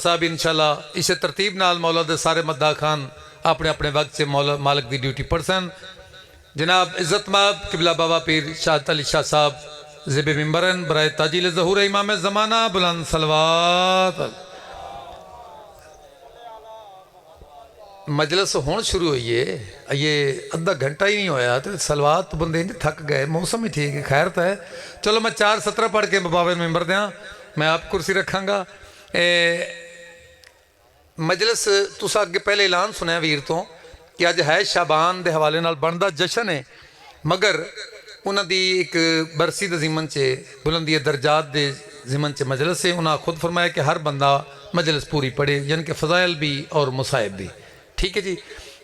صاحب انشاءاللہ اسے ترتیب نال مولا دے سارے مداح خان اپنے اپنے وقت سے مولا مالک دی ڈیوٹی پڑسن. جناب عزت ماب قبلہ بابا پیر شاہد علی شاہ صاحب زب ممبرن برائے تاجیل ظہور امام زمانہ بلند صلوات. مجلس ہون شروع ہوئی ہے، یہ ادھا گھنٹہ ہی نہیں ہویا تو صلوات بندے نہیں تھک گئے، موسم ہی ٹھیک ہے، خیر تو ہے. چلو میں 4:17 پڑھ کے بابا ممبر دیاں، میں آپ کرسی رکھاں گا. مجلس تسا اگے پہلے اعلان سنیا ویر تو کہ اج ہے شابان دے حوالے نال بندا جشن ہے، مگر انہاں دی ایک برسی دے ضمن چے بلندی درجات دے ضمن چے مجلس ہے. انہاں خود فرمایا کہ ہر بندہ مجلس پوری پڑھے، یعنی کہ فضائل بھی اور مصائب بھی. ٹھیک ہے جی.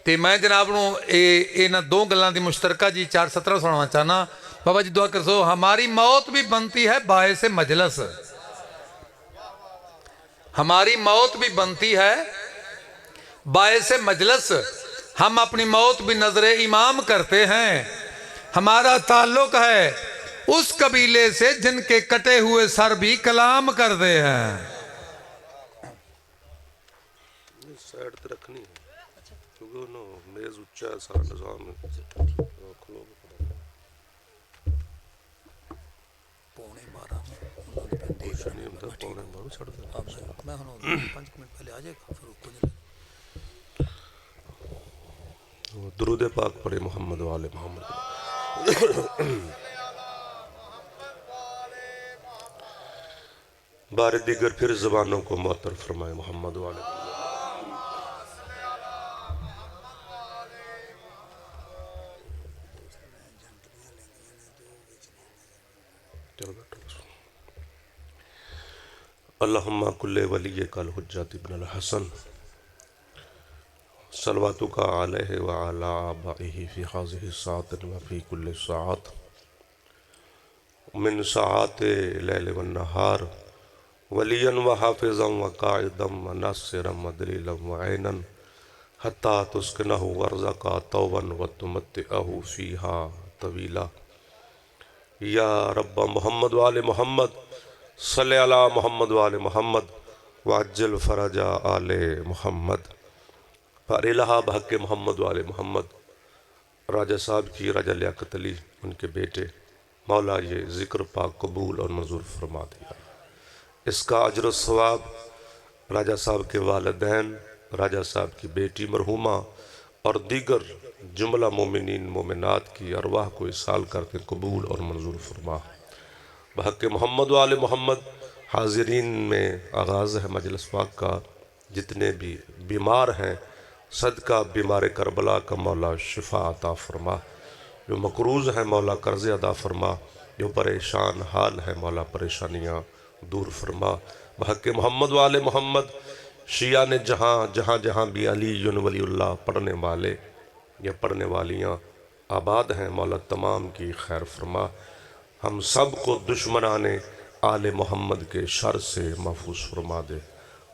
تے میں جناب نو اینا دو گلاں دی مشترکہ جی 4:17 سنانا چاہنا. بابا جی دعا کر سو. ہماری موت بھی بنتی ہے باعث مجلس، ہماری موت بھی بنتی ہے باعث مجلس، ہم اپنی موت بھی نظر امام کرتے ہیں. ہمارا تعلق ہے اس قبیلے سے جن کے کٹے ہوئے سر بھی کلام کرتے ہیں. سائڈ تے رکھنی ہے کیونکہ انہوں میز اچھا ہے، سارا نظام ہے. پونے 12 کچھ نہیں ہوتا، پونے بارو چھڑ دینا. میں 5 منٹ پہلے آ جائے گا فروخ کو. درود پاک پڑھے محمد والے محمد. بار دیگر پھر زبانوں کو معطر فرمائے محمد والے. اللہم کل ولی کل حجت ابن الحسن صلواتک علیہ وعلی آبائہ فی حاضر ساعت وفی کل ساعت من ساعات لیل والنہار ولیا وحافظا وقائدا وناصرا ودلیلا وعینا حتی تسکنہ ورزقا طوبا وتمتعہ فیہا طویلا. یا رب محمد وآل محمد صلی علی محمد وآل محمد وعجل فرج آل محمد. فارلہا بحق محمد وآل محمد. راجہ صاحب کی راجہ لیاقت علی ان کے بیٹے، مولا یہ ذکر پاک قبول اور منظور فرما دیا. اس کا اجر و ثواب راجہ صاحب کے والدین، راجہ صاحب کی بیٹی مرحومہ اور دیگر جملہ مومنین مومنات کی ارواح کو اصال کرتے قبول اور منظور فرما. بحق محمد وآل محمد حاضرین میں آغاز ہے مجلس پاک کا. جتنے بھی بیمار ہیں صدقہ بیمار کربلا کا مولا شفا عطا فرما. جو مقروض ہیں مولا قرض ادا فرما. جو پریشان حال ہے مولا پریشانیاں دور فرما. بحق محمد وآل محمد شیعہ نے جہاں جہاں بھی علی ولی اللہ پڑھنے والے یا پڑھنے والیاں آباد ہیں مولا تمام کی خیر فرما. ہم سب کو دشمنان آل محمد کے شر سے محفوظ فرما دے.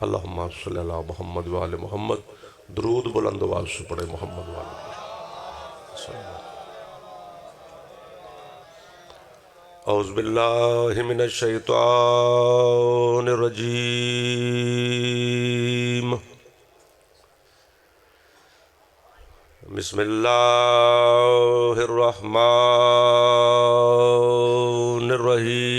اللہم صلی اللہ محمد وآل محمد. درود بلند آواز سے پڑھے محمد وآل محمد. اعوذ باللہ من الشیطان الرجیم. بسم اللہ الرحمن الرحیم.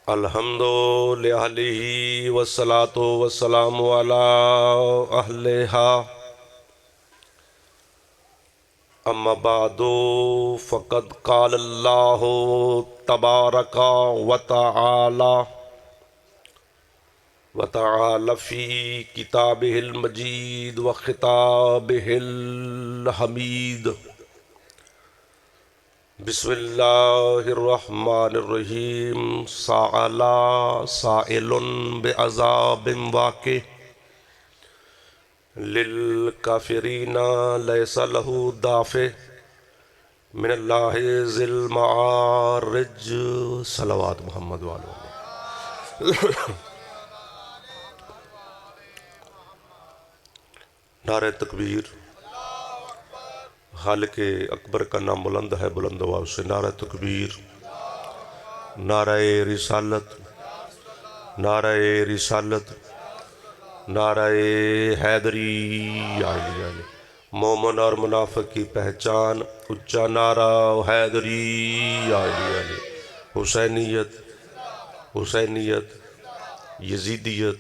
الحمد للہ والصلاة والسلام علی اہلہا. اما بعد فقد قال اللہ تبارک وتعالی فی کتابہ المجید وخطابہ الحمید. بسم اللہ الرحمن الرحیم. سأل سائل بعذاب واقع للکافرین لیس لہ دافع من اللہ ذی المعارج. صلوات محمد والے. نعرہ تکبیر. خالق اکبر کا نام بلند ہے، بلند آواز سے نعرہ تکبیر. نعرہ رسالت، نعرہ رسالت، نعرہ حیدری عالی عالی۔ مومن اور منافق کی پہچان، اچا نعرہ حیدری عالی عالی۔ حسینیت، حسینیت، یزیدیت،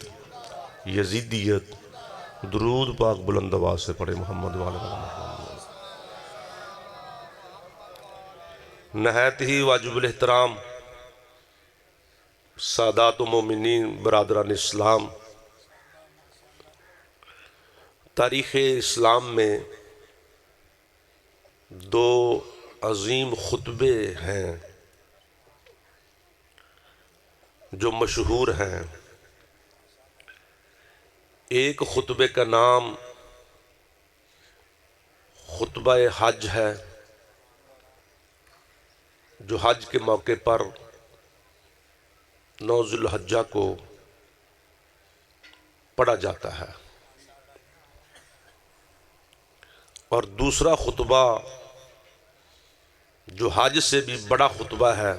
یزیدیت۔ درود پاک بلند آواز سے پڑھے محمد وعلی محمد۔ نہایت ہی واجب الاحترام سادات و مومنین، برادران اسلام، تاریخ اسلام میں دو عظیم خطبے ہیں جو مشہور ہیں۔ ایک خطبے کا نام خطبہ حج ہے، جو حج کے موقع پر 9 ذی الحجہ کو پڑھا جاتا ہے، اور دوسرا خطبہ جو حج سے بھی بڑا خطبہ ہے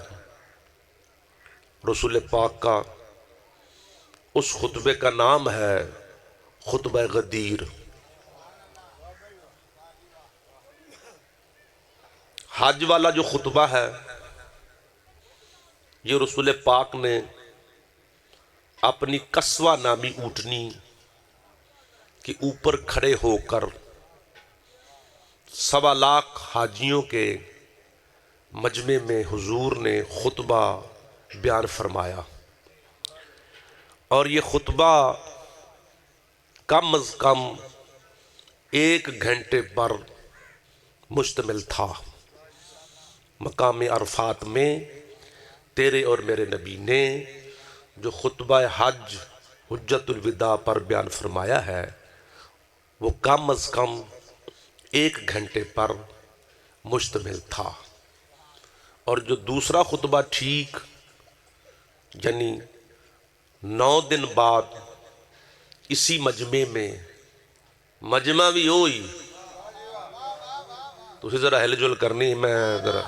رسول پاک کا، اس خطبے کا نام ہے خطبہ غدیر۔ حج والا جو خطبہ ہے یہ رسول پاک نے اپنی قصوہ نامی اونٹنی کے اوپر کھڑے ہو کر 1.25 لاکھ حاجیوں کے مجمع میں حضور نے خطبہ بیان فرمایا، اور یہ خطبہ کم از کم 1 گھنٹے پر مشتمل تھا۔ مقام عرفات میں تیرے اور میرے نبی نے جو خطبہ حج حجت الوداع پر بیان فرمایا ہے وہ کم از کم 1 گھنٹے پر مشتمل تھا، اور جو دوسرا خطبہ ٹھیک یعنی 9 دن بعد اسی مجمع میں، مجمع بھی ہوئی تو اسی ذرا ہل جل کرنی، میں ذرا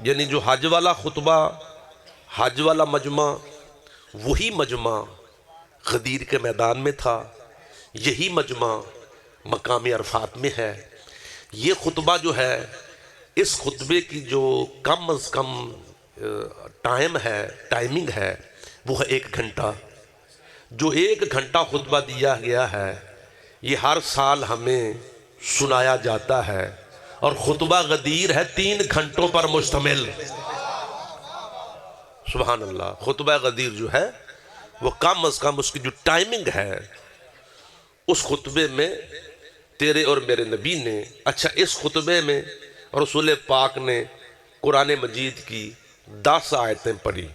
یعنی جو حج والا خطبہ، حج والا مجمع، وہی مجمع غدیر کے میدان میں تھا، یہی مجمع مقام عرفات میں ہے۔ یہ خطبہ جو ہے، اس خطبے کی جو کم از کم ٹائمنگ ہے وہ ہے 1 گھنٹہ۔ جو 1 گھنٹہ خطبہ دیا گیا ہے یہ ہر سال ہمیں سنایا جاتا ہے، اور خطبہ غدیر ہے 3 گھنٹوں پر مشتمل۔ سبحان اللہ۔ خطبہ غدیر جو ہے وہ کم از کم اس کی جو ٹائمنگ ہے، اس خطبے میں تیرے اور میرے نبی نے، اچھا اس خطبے میں رسول پاک نے قرآن مجید کی 10 آیتیں پڑھی۔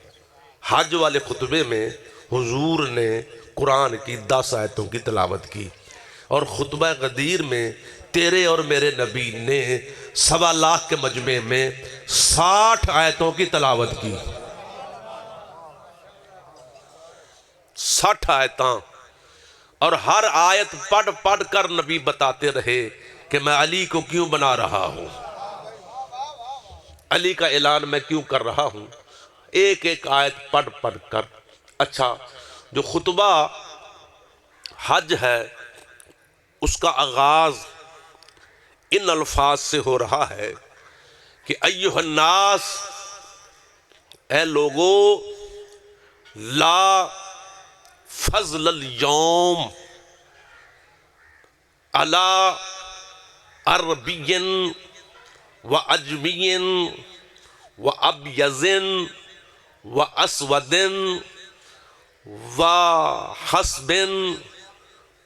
حج والے خطبے میں حضور نے قرآن کی 10 آیتوں کی تلاوت کی، اور خطبہ غدیر میں تیرے اور میرے نبی نے 1.25 لاکھ کے مجمع میں 60 آیتوں کی تلاوت کی۔ 60 آیتاں، اور ہر آیت پڑھ کر نبی بتاتے رہے کہ میں علی کو کیوں بنا رہا ہوں، علی کا اعلان میں کیوں کر رہا ہوں، ایک ایک آیت پڑھ کر۔ اچھا، جو خطبہ حج ہے اس کا آغاز ان الفاظ سے ہو رہا ہے کہ ایھا الناس، اے لوگو، لا فضل اليوم علی عربی و عجمی و ابیض و اسود و حسب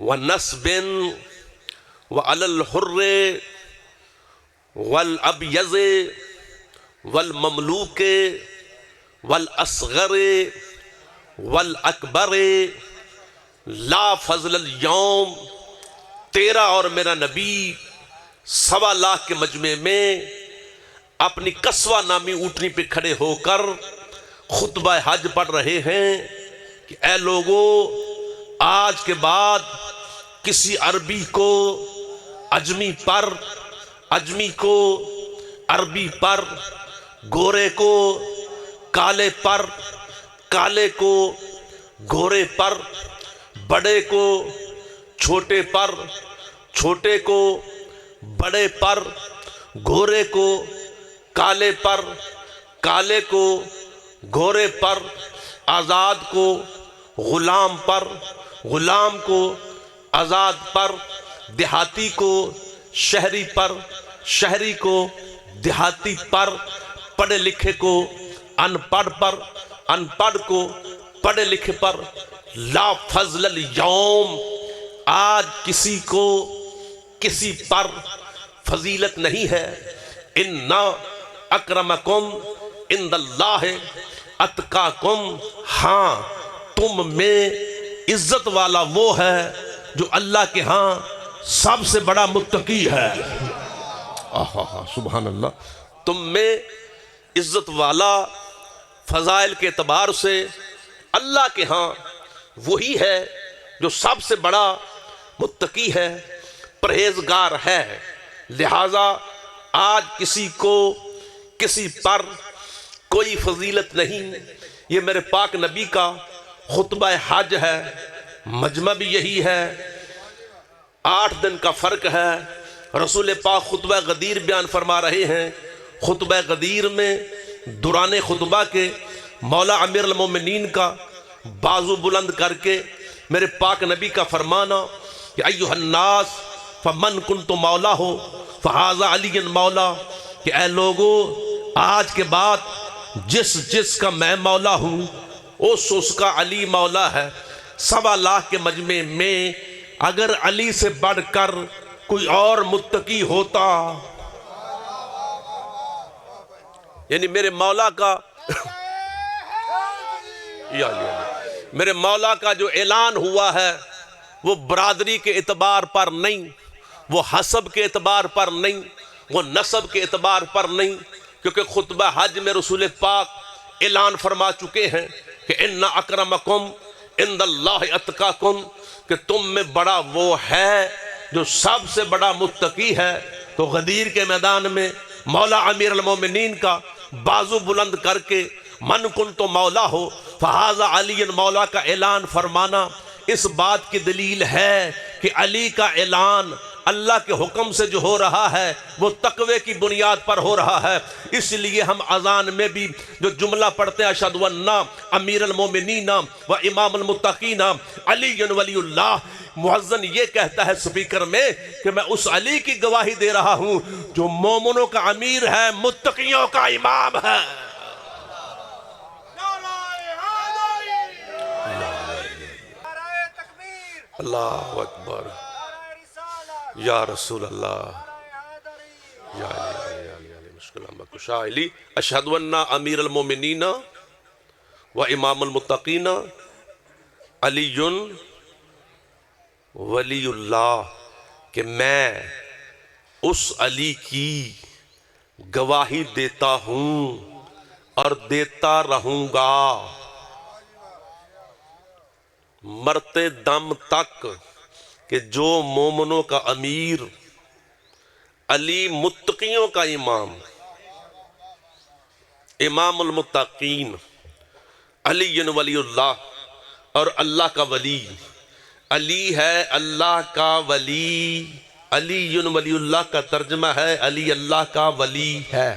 و نسب و علی الحر والابیض والمملوک والاصغر والاکبر، لا فضل اليوم۔ تیرا اور میرا نبی 1.25 لاکھ کے مجمع میں اپنی قصوہ نامی اونٹنی پہ کھڑے ہو کر خطبہ حج پڑھ رہے ہیں کہ اے لوگو، آج کے بعد کسی عربی کو عجمی پر، عجمی کو عربی پر گورے کو کالے پر، کالے کو گورے پر، بڑے کو چھوٹے پر، چھوٹے کو بڑے پر، گورے کو کالے پر، کالے کو گورے پر، آزاد کو غلام پر، غلام کو آزاد پر، دیہاتی کو شہری پر، شہری کو دیہاتی پر، پڑھے لکھے کو ان پڑھ پر، ان پڑھ کو پڑھے لکھے پر۔ لا فضل اليوم، آج کسی کو کسی پر فضیلت نہیں ہے۔ ان اکرمکم عند اللہ اتقاکم، ہاں تم میں عزت والا وہ ہے جو اللہ کے ہاں سب سے بڑا متقی ہے۔ سبحان اللہ۔ تم میں عزت والا فضائل کے اعتبار سے اللہ کے ہاں وہی ہے جو سب سے بڑا متقی ہے، پرہیزگار ہے۔ لہذا آج کسی کو کسی پر کوئی فضیلت نہیں۔ یہ میرے پاک نبی کا خطبہ حج ہے، مجمع بھی یہی ہے، 8 دن کا فرق ہے۔ رسول پاک خطبہ غدیر بیان فرما رہے ہیں۔ خطبہ غدیر میں دوران خطبہ کے مولا امیر المومنین کا بازو بلند کر کے میرے پاک نبی کا فرمانا کہ ایھا الناس فمن کنت مولا ہو فہذا علی مولا، کہ اے لوگو آج کے بعد جس کا میں مولا ہوں اس کا علی مولا ہے۔ 1.25 لاکھ کے مجمع میں اگر علی سے بڑھ کر کوئی اور متقی ہوتا، یعنی میرے مولا کا میرے مولا کا جو اعلان ہوا ہے وہ برادری کے اعتبار پر نہیں، وہ حسب کے اعتبار پر نہیں، وہ نسب کے اعتبار پر نہیں، کیونکہ خطبہ حج میں رسول پاک اعلان فرما چکے ہیں کہ ان اکرمکم عند اللہ اتقاکم، کہ تم میں بڑا وہ ہے جو سب سے بڑا متقی ہے۔ تو غدیر کے میدان میں مولا امیر المومنین کا بازو بلند کر کے من کنت مولا ہو فہذا علی مولا کا اعلان فرمانا اس بات کی دلیل ہے کہ علی کا اعلان اللہ کے حکم سے جو ہو رہا ہے وہ تقوی کی بنیاد پر ہو رہا ہے۔ اس لیے ہم اذان میں بھی جو جملہ پڑھتے ہیں اشہد ان امیر المومنین و امام المتقین علی ولی اللہ، مؤذن یہ کہتا ہے سپیکر میں کہ میں اس علی کی گواہی دے رہا ہوں جو مومنوں کا امیر ہے، متقیوں کا امام ہے۔ اللہ اکبر، یا رسول اللہ، یا علی مشکل کشا علی، اشہد ان امیر المومنین و امام المتقین علی ولی اللہ، کہ میں اس علی کی گواہی دیتا ہوں اور دیتا رہوں گا مرتے دم تک، کہ جو مومنوں کا امیر علی، متقیوں کا امام، امام المتقین علی ولی اللہ، اور اللہ کا ولی علی ہے، اللہ کا ولی، علی ولی اللہ کا ترجمہ ہے علی اللہ کا ولی ہے،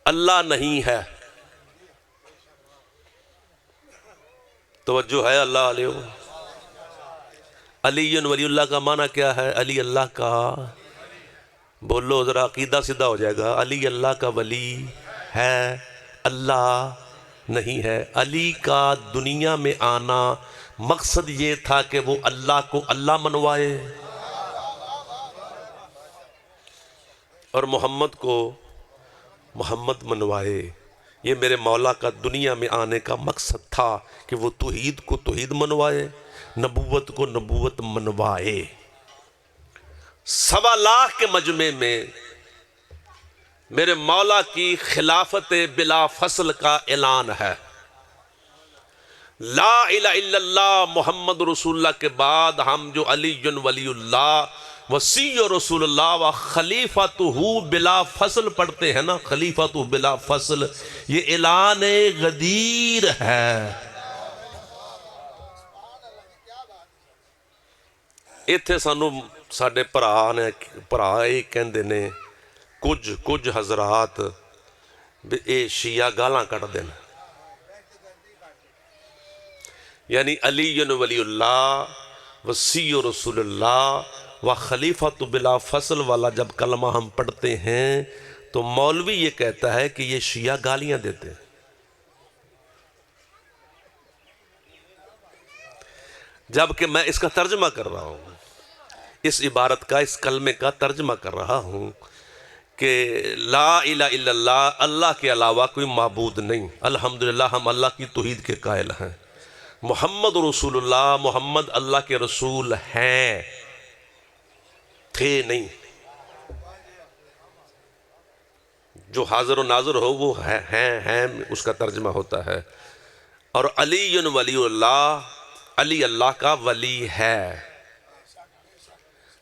اللہ نہیں ہے۔ توجہ ہے اللہ علیہ۔ علی ولی اللہ کا معنی کیا ہے؟ علی اللہ کا، بولو ذرا عقیدہ سیدھا ہو جائے گا، علی اللہ کا ولی ہے، اللہ نہیں ہے۔ علی کا دنیا میں آنا مقصد یہ تھا کہ وہ اللہ کو اللہ منوائے اور محمد کو محمد منوائے۔ یہ میرے مولا کا دنیا میں آنے کا مقصد تھا کہ وہ توحید کو توحید منوائے، نبوت کو نبوت منوائے۔ 1.25 لاکھ کے مجمع میں میرے مولا کی خلافت بلا فصل کا اعلان ہے۔ لا الہ الا اللہ محمد رسول اللہ کے بعد ہم جو علی ولی اللہ وسی رسول اللہ و خلیفۃہ بلا فصل پڑھتے ہیں نا، خلیفۃہ بلا فصل، یہ اعلان غدیر ہے۔ اتھے سانو ساڈے بھرا یہ کہندے نے کچھ حضرات بھی اے شیعہ گالاں کٹ دین، یعنی علی ولی اللہ وسی رسول اللہ و خلیفۃ بلا فصل والا جب کلمہ ہم پڑھتے ہیں تو مولوی یہ کہتا ہے کہ یہ شیعہ گالیاں دیتے ہیں، جبکہ میں اس کا ترجمہ کر رہا ہوں، اس عبارت کا، اس کلمے کا ترجمہ کر رہا ہوں کہ لا الہ الا اللہ، اللہ کے علاوہ کوئی معبود نہیں، الحمدللہ ہم اللہ کی توحید کے قائل ہیں، محمد رسول اللہ، محمد اللہ کے رسول ہیں، تھے نہیں، جو حاضر و ناظر ہو وہ ہیں اس کا ترجمہ ہوتا ہے۔ اور علی ولی اللہ، علی اللہ کا ولی ہے۔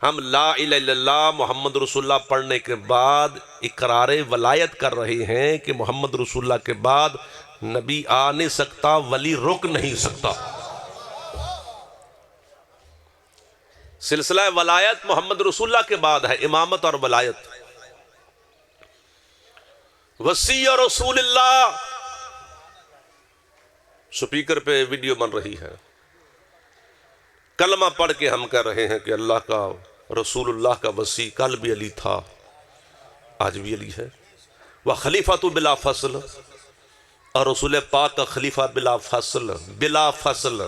ہم لا الہ الا اللہ محمد رسول اللہ پڑھنے کے بعد اقرار ولایت کر رہے ہیں کہ محمد رسول اللہ کے بعد نبی آ نہیں سکتا، ولی رک نہیں سکتا۔ سلسلہ ولایت محمد رسول اللہ کے بعد ہے، امامت اور ولایت۔ وصی رسول اللہ، سپیکر پہ ویڈیو بن رہی ہے، کلمہ پڑھ کے ہم کہہ رہے ہیں کہ اللہ کا رسول اللہ کا وصی کل بھی علی تھا، آج بھی علی ہے، وہ خلیفۃ بلا فصل، اور رسول پاک کا خلیفہ بلا فصل، بلا فصل،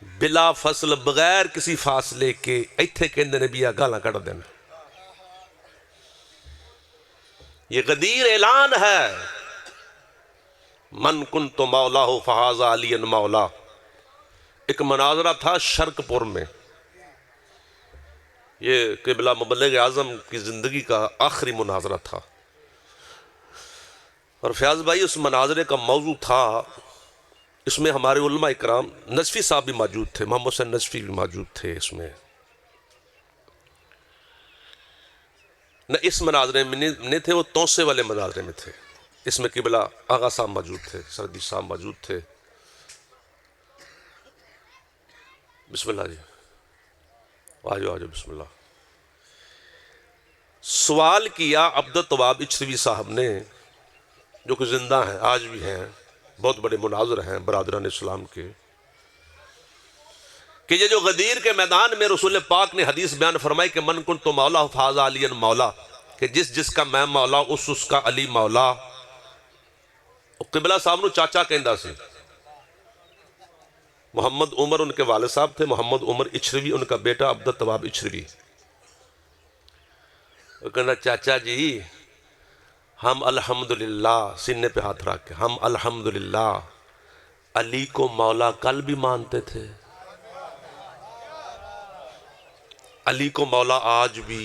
بلا فصل، بغیر کسی فاصلے کے، ایتھے کہندے نے بھی گالاں کٹ دینا۔ یہ غدیر اعلان ہے، من کنت مولا فہذا علی مولا۔ ایک مناظرہ تھا شرق پور میں، یہ قبلہ مبلغ اعظم کی زندگی کا آخری مناظرہ تھا، اور فیاض بھائی اس مناظرے کا موضوع تھا، اس میں ہمارے علماء اکرام، نجفی صاحب بھی موجود تھے، محمد حسین نجفی بھی موجود تھے اس میں، نہ اس مناظرے میں نہیں تھے، وہ توسے والے مناظرے میں تھے، اس میں قبلہ آغا صاحب موجود تھے، سردی صاحب موجود تھے۔ بسم اللہ جی، آجو بسم اللہ۔ سوال کیا عبدالتواب اچھروی صاحب نے، جو کہ زندہ ہیں، آج بھی ہیں، بہت بڑے مناظر ہیں برادران اسلام کے، کہ یہ جو غدیر کے میدان میں رسول پاک نے حدیث بیان فرمائی کہ من کنت مولا فہذا علی مولا، کہ جس کا میں مولا اس کا علی مولا۔ قبلہ صاحب نو چاچا کہندا سی، محمد عمر ان کے والد صاحب تھے، محمد عمر اچھروی ان کا بیٹا عبدالتواب اچھروی۔ وہ کہنا چاچا جی ہم الحمدللہ، سینے پہ ہاتھ رکھ کے، ہم الحمدللہ علی کو مولا کل بھی مانتے تھے، علی کو مولا آج بھی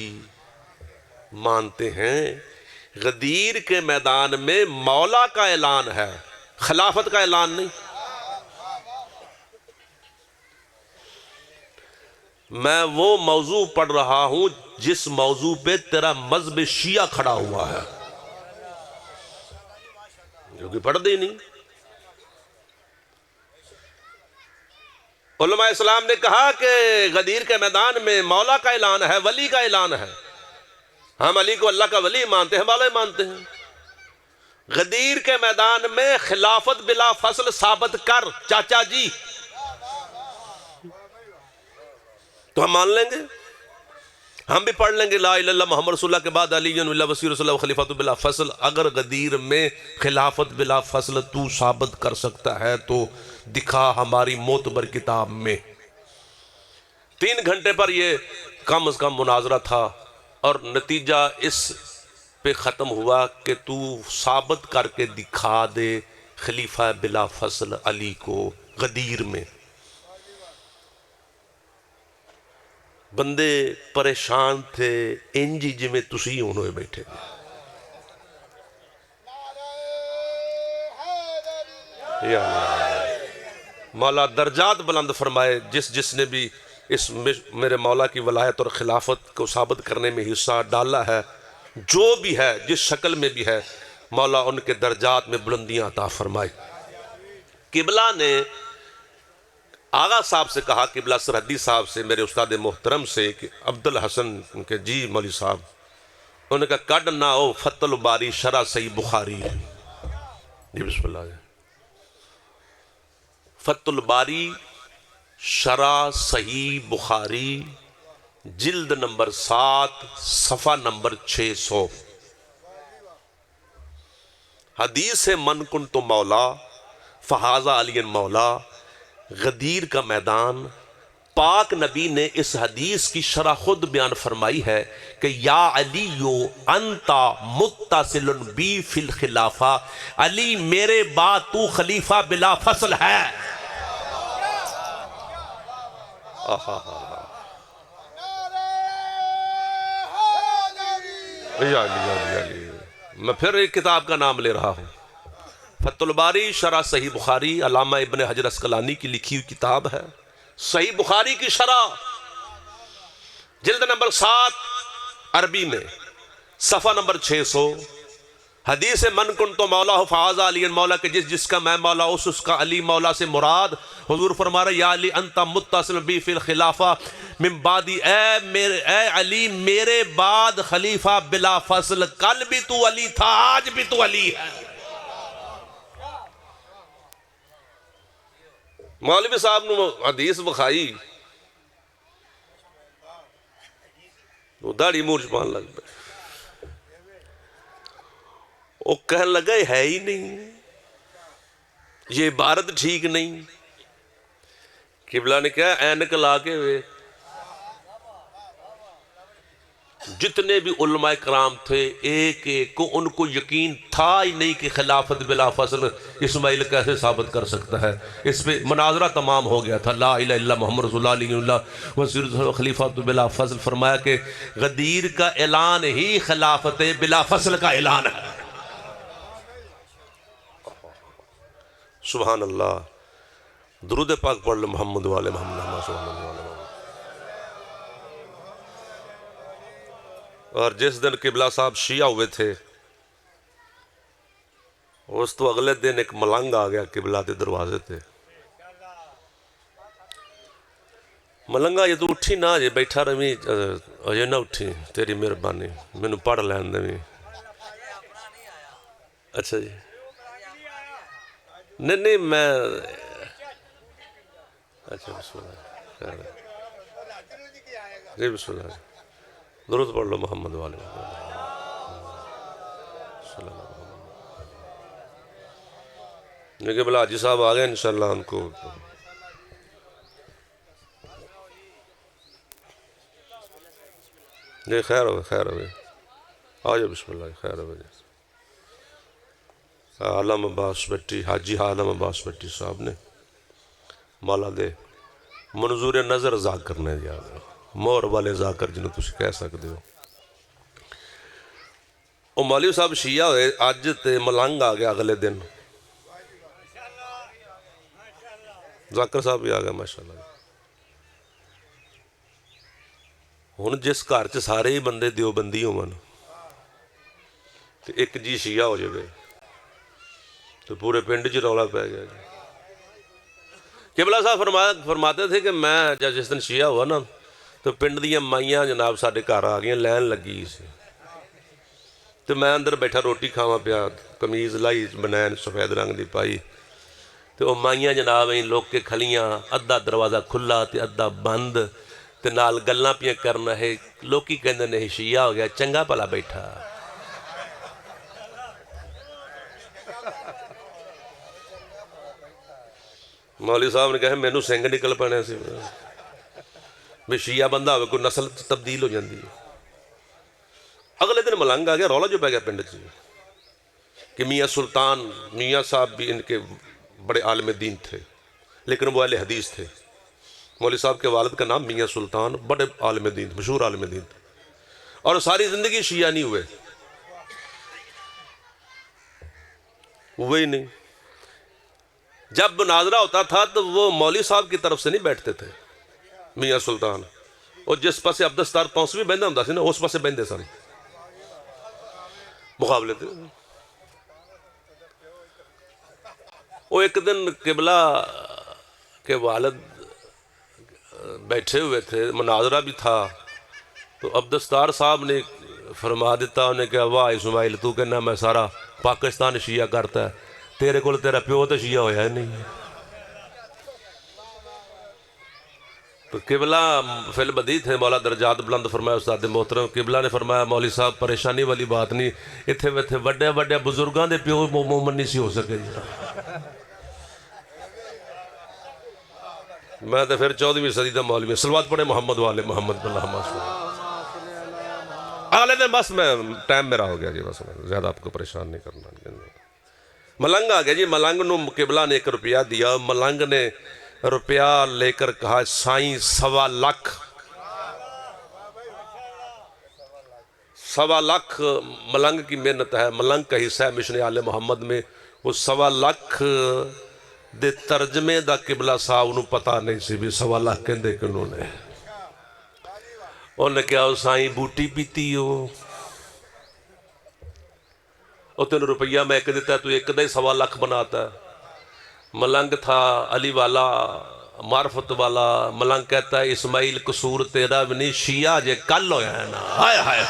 مانتے ہیں۔ غدیر کے میدان میں مولا کا اعلان ہے، خلافت کا اعلان نہیں۔ میں وہ موضوع پڑھ رہا ہوں جس موضوع پہ تیرا مذہب شیعہ کھڑا ہوا ہے، جو کہ پڑھ دے نہیں۔ علماء اسلام نے کہا کہ غدیر کے میدان میں مولا کا اعلان ہے، ولی کا اعلان ہے، ہم علی کو اللہ کا ولی مانتے ہیں، مولا مانتے ہیں۔ غدیر کے میدان میں خلافت بلا فصل ثابت کر چاچا جی، تو ہم مان لیں گے، ہم بھی پڑھ لیں گے لا الہ الا اللہ محمد رسول اللہ کے بعد علی اللہ وصی رسول اللہ خلیفۃ بلا فصل۔ اگر غدیر میں خلافت بلا فصل تو ثابت کر سکتا ہے تو دکھا ہماری معتبر کتاب میں۔ 3 گھنٹے پر یہ کم از کم مناظرہ تھا، اور نتیجہ اس پہ ختم ہوا کہ تو ثابت کر کے دکھا دے خلیفہ بلا فصل علی کو غدیر میں۔ بندے پریشان تھے، انجی جی میں تسی انہوں بیٹھے۔ یا اللہ، مولا درجات بلند فرمائے جس نے بھی اس میرے مولا کی ولایت اور خلافت کو ثابت کرنے میں حصہ ڈالا ہے، جو بھی ہے جس شکل میں بھی ہے، مولا ان کے درجات میں بلندیاں عطا فرمائے۔ قبلہ نے آغا صاحب سے کہا، قبلہ سرحدی صاحب سے، میرے استاد محترم سے، کہ عبد الحسن کہ جی مولوی صاحب، انہوں نے کہا کڈ نہ او فتح الباری شرح صحیح بخاری۔ جی بسم اللہ۔ فتح الباری شرح صحیح بخاری، جلد نمبر 7، صفحہ نمبر 600۔ حدیث من کنت مولا فہذا علی مولا، غدیر کا میدان۔ پاک نبی نے اس حدیث کی شرح خود بیان فرمائی ہے کہ یا علی انت متصل بی فی الخلافہ، علی میرے بعد تو خلیفہ بلا فصل ہے۔ میں پھر ایک کتاب کا نام لے رہا ہوں، فتح الباری شرح صحیح بخاری، علامہ ابن حجر اسقلانی کی لکھی ہوئی کتاب ہے۔ صحیح بخاری کی شرح، جلد نمبر 7 عربی میں، صفحہ نمبر 600۔ حدیث من کنت مولا فہذا علی مولا، کہ جس کا میں مولا اس کا علی مولا سے مراد۔ حضور فرما رہے یا علی انت متصل بی فی الخلافہ من بعدی، اے علی میرے بعد خلیفہ بلا فصل، کل بھی تو علی تھا، آج بھی تو علی ہے۔ مولوی صاحب نے حدیث بخائی، وہ داڑھی مور چھپان لگ پہ، وہ کہنے لگا ہے ہی نہیں، یہ عبارت ٹھیک نہیں۔ قبلہ نے کہا اینک لا کے وے، جتنے بھی علماء کرام تھے ایک ایک کو ان کو یقین تھا ہی نہیں کہ خلافت بلا فصل اسماعیل کیسے ثابت کر سکتا ہے۔ اس پہ مناظرہ تمام ہو گیا تھا، لا الہ الا محمد رسول اللہ علیہ اللہ وزیر خلیفۃ بلا فصل۔ فرمایا کہ غدیر کا اعلان ہی خلافت بلا فصل کا اعلان ہے۔ سبحان اللہ، درود پاک پڑھ لے محمد والے محمد صلی اللہ علیہ وسلم۔ اور جس دن قبلہ صاحب شیعہ ہوئے تھے، اس تو اگلے دن ایک ملنگ آ گیا قبلہ کے دروازے تھے۔ ملنگا یہ تو اٹھی نہ جے بیٹھا رہی، یہ نہ اٹھی، تیری مہربانی میں نے پڑھ لین دیں۔ اچھا جی، نہیں میں، اچھا بسم اللہ جی، بسم اللہ، درود پڑھ لو محمد والے صلی اللہ علیہ وسلم۔ لیکن بلا حاجی صاحب آ گئے انشاءاللہ، ان کو جی خیر ہوئے، خیر ہوئے، آجو بسم اللہ، خیر ہوئے۔ عالم عباس بٹی، حاجی عالم عباس بٹی صاحب نے مولا دے منظور نظر ذاکر نے دیا، مور والے ذاکر جنہوں تُسی کہہ سکتے ہو۔ وہ مولوی صاحب شیعہ ہوئے، آج تے ملنگ آ گیا اگلے دن، ذاکر صاحب بھی آ گیا ماشاءاللہ۔ ہن جس گھر چ سارے ہی بندے دیوبندی ہون تے ایک جی شیعہ ہو جائے تو پورے پنڈ چ رولا پہ گیا۔ قبلہ صاحب فرماتے تھے کہ میں جس دن شیعہ ہوا نا تو پنڈ دیاں مائیاں جناب ساڈے گھر آ گئیں، لین لگی سی، تو میں اندر بیٹھا روٹی کھاواں پیا، قمیض لائی بنین سفید رنگ دی پائی، تو وہ مائیاں جناب ہیں لوگ کے کھلیاں، ادھا دروازہ کھلا تے ادھا بند، تے نال گلاں پیاں کرنا ہے، لوگ کی کہندے نہیں شیعہ ہو گیا، چنگا پلا بیٹھا۔ مولوی صاحب نے کہا میں نو سنگ نکل پانے سی، بھی شیعہ بندہ ہوئے کوئی نسل تبدیل ہو جاندی ہے۔ اگلے دن ملنگ آ گیا، رولا جو پہ گیا پنڈ چ کہ میاں سلطان میاں صاحب بھی ان کے بڑے عالم دین تھے، لیکن وہ اہل حدیث تھے۔ مولوی صاحب کے والد کا نام میاں سلطان، بڑے عالم دین، مشہور عالم دین تھے، اور ساری زندگی شیعہ نہیں ہوئے، ہوئے ہی نہیں۔ جب مناظرہ ہوتا تھا تو وہ مولوی صاحب کی طرف سے نہیں بیٹھتے تھے، میاں سلطان وہ جس پاسے عبدالستار پونسوی بہندا ہوندا سی نا اس پاسے بہندے سن مقابلے تے وہ ایک دن قبلہ کے والد بیٹھے ہوئے تھے مناظرہ بھی تھا تو عبدالستار صاحب نے فرما دیتا انہیں کہ واہ اسماعیل تو کہنا میں سارا پاکستان شیعہ کرتا ہے تیرے کول تیرا پیو تو شیعہ ہویا ہے نہیں تو قبلہ فی البدی تھے مولا درجات بلند فرمایا استاد محترم قبلہ نے فرمایا مولوی صاحب پریشانی والی بات نہیں اتھے ویتھے وڈے وڈے بزرگاں دے پیو مومن نہیں سی ہو سکے میں تو پھر 14ویں صدی دا مولوی صلوات پڑھے محمد والے محمد آلے دن بس میں ٹائم میرا ہو گیا جی بس زیادہ آپ کو پریشان نہیں کرنا ملنگ آ گیا جی ملنگ نو قبلہ نے 1 روپیہ دیا ملنگ نے روپیہ لے کر کہا سائیں 1.25 لاکھ 1.25 لاکھ ملنگ کی محنت ہے ملنگ کا حصہ ہے مشن آل محمد میں وہ 1.25 لاکھ دے ترجمے دا قبلہ صاحب انہوں پتہ نہیں سی بھی 1.25 لاکھ کہندے کنوں نے انہوں نے کہا سائیں بوٹی پیتی ہو اور 3 روپیہ میں ایک دیتا ہے تو ایک دے 1.25 لاکھ بناتا ہے ملنگ تھا علی والا معرفت والا ملنگ کہتا ہے اسماعیل قصور تیرا بھی نہیں شیعہ جے کل ہویا ہے نا ہائے ہائے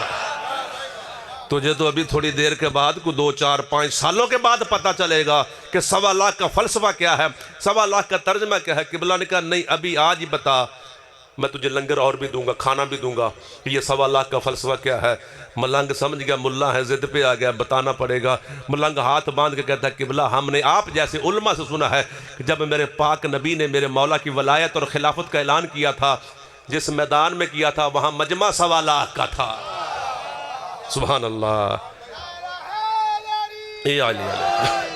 تجھے تو ابھی تھوڑی دیر کے بعد کو 2 4 5 سالوں کے بعد پتہ چلے گا کہ 1.25 لاکھ کا فلسفہ کیا ہے 1.25 لاکھ کا ترجمہ کیا ہے قبلہ نے کہا نہیں ابھی آج ہی بتا میں تجھے لنگر اور بھی دوں گا کھانا بھی دوں گا یہ 1.25 لاکھ کا فلسفہ کیا ہے ملنگ سمجھ گیا ملا ہے ضد پہ آ گیا بتانا پڑے گا ملنگ ہاتھ باندھ کے کہتا ہے قبلہ ہم نے آپ جیسے علماء سے سنا ہے کہ جب میرے پاک نبی نے میرے مولا کی ولایت اور خلافت کا اعلان کیا تھا جس میدان میں کیا تھا وہاں مجمع 1.25 لاکھ کا تھا سبحان اللہ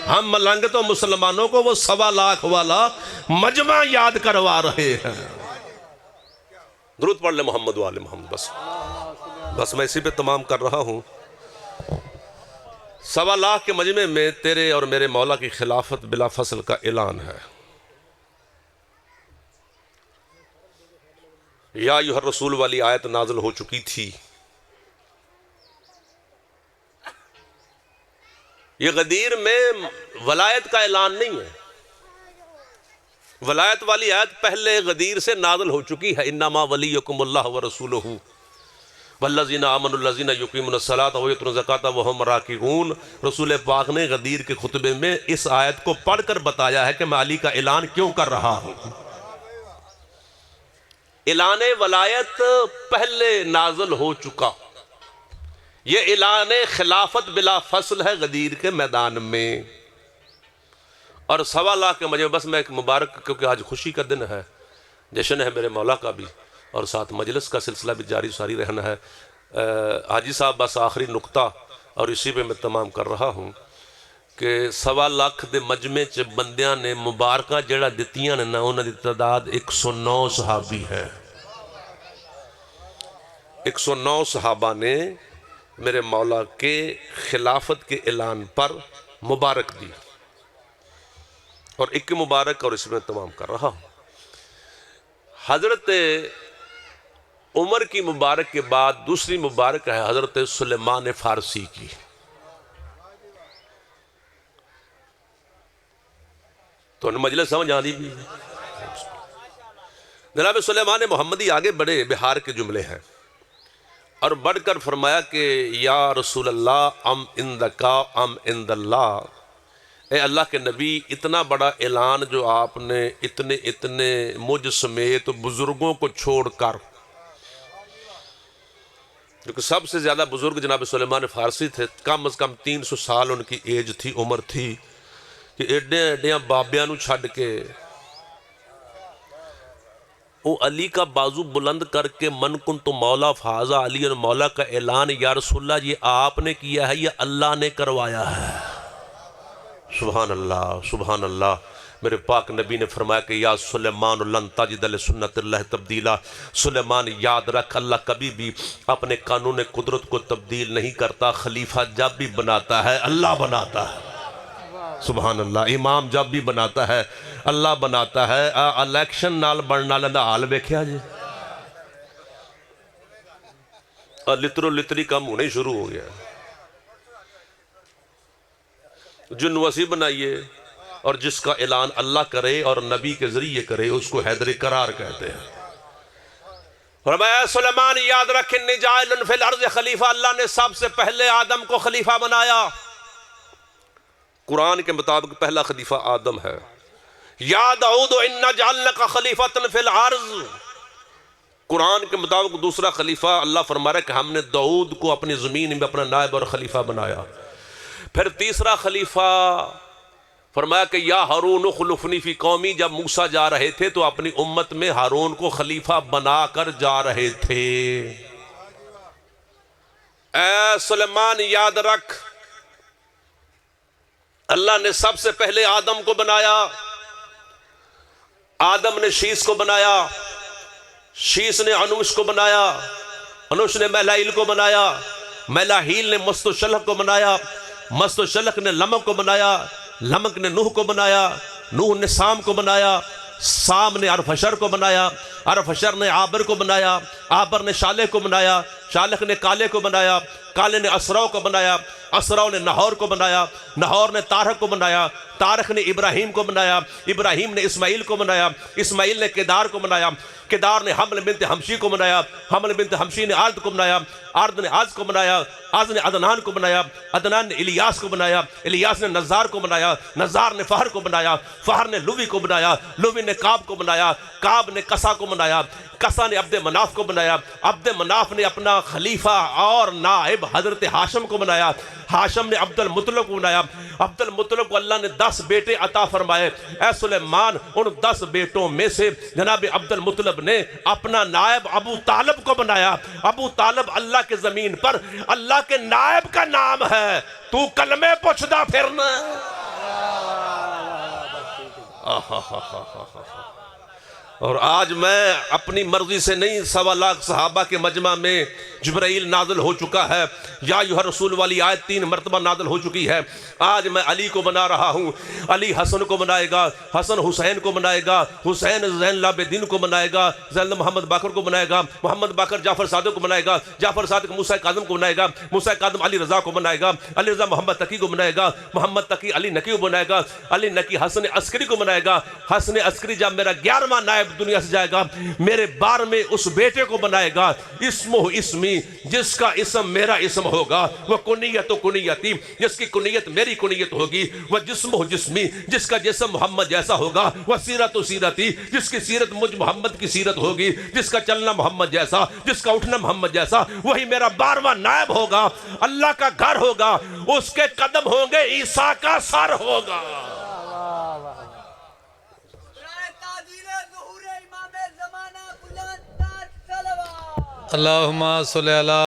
ہم ملنگ تو مسلمانوں کو وہ 1.25 لاکھ والا مجمع یاد کروا رہے ہیں درود پڑھ لے محمد والے محمد بس میں اسی پہ تمام کر رہا ہوں 1.25 لاکھ کے مجمع میں تیرے اور میرے مولا کی خلافت بلا فصل کا اعلان ہے یا ایھا الرسول والی آیت نازل ہو چکی تھی یہ غدیر میں ولایت کا اعلان نہیں ہے ولایت والی آیت پہلے غدیر سے نازل ہو چکی ہے انما ولیکم اللہ ورسولہ والذین آمنوا الذین یقیمون الصلاۃ ویؤتون الزکاۃ وہم راکعون رسول پاک نے غدیر کے خطبے میں اس آیت کو پڑھ کر بتایا ہے کہ میں علی کا اعلان کیوں کر رہا ہوں اعلان ولایت پہلے نازل ہو چکا یہ اعلان خلافت بلا فصل ہے غدیر کے میدان میں اور 1.25 لاکھ کے مجمع بس میں ایک مبارک کیونکہ آج خوشی کا دن ہے جشن ہے میرے مولا کا بھی اور ساتھ مجلس کا سلسلہ بھی جاری ساری رہنا ہے حاجی صاحب بس آخری نقطہ اور اسی پہ میں تمام کر رہا ہوں کہ 1.25 لاکھ دے مجمع چ بندیاں نے مبارکہ جڑا دتیاں نے نا انہاں دی تعداد 109 صحابی ہے 109 صحابہ نے میرے مولا کے خلافت کے اعلان پر مبارک دی اور ایک مبارک اور اس میں تمام کر رہا ہوں حضرت عمر کی مبارک کے بعد دوسری مبارک ہے حضرت سلیمان فارسی کی تو انہیں مجلس سمجھ آنی بھی جناب سلیمان محمدی آگے بڑھے بہار کے جملے ہیں اور بڑھ کر فرمایا کہ یا رسول اللہ ام اندکا ام اند اللہ اے اللہ کے نبی اتنا بڑا اعلان جو آپ نے اتنے مجھ سمیت بزرگوں کو چھوڑ کر کیونکہ سب سے زیادہ بزرگ جناب سلیمان فارسی تھے کم از کم 300 سال ان کی ایج تھی عمر تھی کہ ایڈے ایڈیاں بابیاں نو چھڑ کے وہ علی کا بازو بلند کر کے من کن تو مولا فاضا علی اور مولا کا اعلان یا رسول اللہ یہ آپ نے کیا ہے یا اللہ نے کروایا ہے سبحان اللہ میرے پاک نبی نے فرمایا کہ یا سلیمان لن تجد لسنت اللہ تبدیلا سلیمان یاد رکھ اللہ کبھی بھی اپنے قانون قدرت کو تبدیل نہیں کرتا خلیفہ جب بھی بناتا ہے اللہ بناتا ہے سبحان اللہ امام جب بھی بناتا ہے اللہ بناتا ہے الیکشن نال بننا لندہ حال بیکھیا جی اور لترو لتری کم ہونے شروع ہو گیا. جن وسیع بنائیے اور جس کا اعلان اللہ کرے اور نبی کے ذریعے کرے اس کو حیدر قرار کہتے ہیں. فرمایا سلیمان یاد رکھ انی جاعل فی الارض خلیفہ، اللہ نے سب سے پہلے آدم کو خلیفہ بنایا. قرآن کے مطابق پہلا خلیفہ آدم ہے. یا داؤد انا جعلناک خلیفۃ فی الارض، قرآن کے مطابق دوسرا خلیفہ اللہ فرما رہا ہے کہ ہم نے داؤد کو اپنی زمین میں اپنا نائب اور خلیفہ بنایا. پھر تیسرا خلیفہ فرمایا کہ یا ہارون اخلفنی فی قومی، جب موسیٰ جا رہے تھے تو اپنی امت میں ہارون کو خلیفہ بنا کر جا رہے تھے. اے سلیمان یاد رکھ اللہ نے سب سے پہلے آدم کو بنایا. آدم نے شیس کو بنایا، شیس نے انوش کو بنایا، انوش نے مہلائیل کو بنایا، مہلاہیل نے مست و شلح کو بنایا، مست و شلح نے لمک کو بنایا، لمک نے نوح کو بنایا، نوح نے سام کو بنایا، سام نے ارفشر کو بنایا، ارفشر نے عابر کو بنایا، عابر نے شالح کو بنایا، شالح نے کالے کو بنایا، کالے نے اسراؤ کو بنایا، اسراؤ نے نہور کو بنایا، نہور نے تارخ کو بنایا، تارخ نے ابراہیم کو بنایا، ابراہیم نے اسماعیل کو بنایا، اسماعیل نے کدار کو بنایا، کدار نے حمل بنت حمشی کو بنایا، حمل بنت حمشی نے آرد کو بنایا، آرد نے آز کو بنایا، آز نے عدنان کو بنایا، عدنان نے الیاس کو بنایا، الیاس نے نزار کو بنایا، نزار نے فہر کو بنایا، فہر نے لوی کو بنایا، لوی نے کعب کو بنایا، کعب نے کسا کو بنایا، کسا نے عبد مناف کو بنایا، عبد مناف نے اپنا خلیفہ اور نائب حضرت ہاشم کو بنایا، ہاشم نے عبد المطلب کو بنایا، عبد المطلب کو اللہ نے 10 بیٹے عطا فرمائے. اے سلیمان ان 10 بیٹوں میں سے جناب عبد المطلب نے اپنا نائب ابو طالب کو بنایا. ابو طالب اللہ کے زمین پر اللہ کے نائب کا نام ہے. تو کلمے پوچھدا پھرنا. اور آج میں اپنی مرضی سے نہیں، 1.25 لاکھ صحابہ کے مجمع میں جبرائیل نازل ہو چکا ہے، یا ایھا رسول والی آیت 3 مرتبہ نازل ہو چکی ہے. آج میں علی کو بنا رہا ہوں، علی حسن کو بنائے گا، حسن حسین کو بنائے گا، حسین زین العابدین کو بنائے گا، زین محمد باقر کو بنائے گا، محمد باقر جعفر صادق کو بنائے گا، جعفر صادق موسیٰ کاظم کو بنائے گا، موسیٰ کاظم علی رضا کو بنائے گا، علی رضا محمد تقی کو بنائے گا، محمد تقی علی نقی کو بنائے گا، علی نقی حسن عسکری کو بنائے گا، حسن عسکری جب میرا 11واں نائب دنیا سے جائے گا میرے 12ویں اس بیٹے کو بنائے گا، اسمہ اسمی، جس کا اسم میرا اسم ہوگا، وہ کنیت و کنیتی، جس کی کنیت میری کنیت ہوگی، وہ جسم و جسمی، جس کا جسم محمد جیسا ہوگا، وہ سیرت و سیرتی، جس کی سیرت مجھ محمد کی سیرت ہوگی، جس کا چلنا محمد جیسا، جس کا اٹھنا محمد جیسا، وہی میرا 12واں نائب ہوگا. اللہ کا گھر ہوگا، اس کے قدم ہوں گے، عیسیٰ کا سر ہوگا. اللہم صلی علی